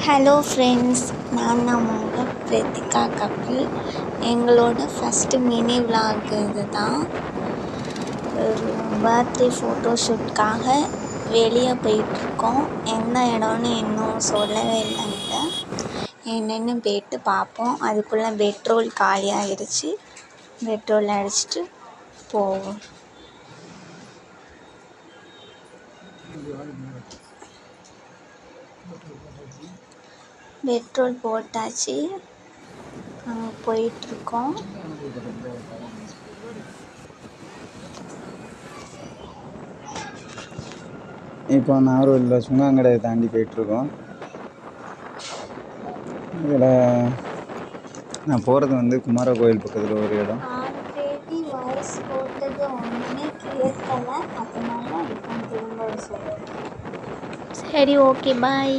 Hello friends, நான் உங்க பிரத்திகா கபில். எங்களோட ஃபஸ்ட்டு மினி விலாக் இது தான். ஒரு பர்த்டே ஃபோட்டோஷூட்காக வெளியே போயிட்டுருக்கோம். எந்த இடம்னு இன்னும் சொல்லவே இல்லைங்க. என்னென்னு போய்ட்டு பார்ப்போம். அதுக்குள்ளே பெட்ரோல் காலி ஆகிடுச்சு. பெட்ரோல் அடிச்சுட்டு போவோம். பெட்ரோல் போட்டாச்சு. அங்கே போயிட்டுருக்கோம். இப்போ நாகர்கோவிலில் சுங்காங்கடையை தாண்டி போயிட்டுருக்கோம். இதில் நான் போகிறது குமார கோயில் பக்கத்தில் ஒரு இடம். ஆல்ரெடி வாய்ஸ் போட்டது ஒன்றுமே கேட்கலை, அதனால இப்போ திரும்ப சொல்கிறேன். சரி, ஓகே, பாய்.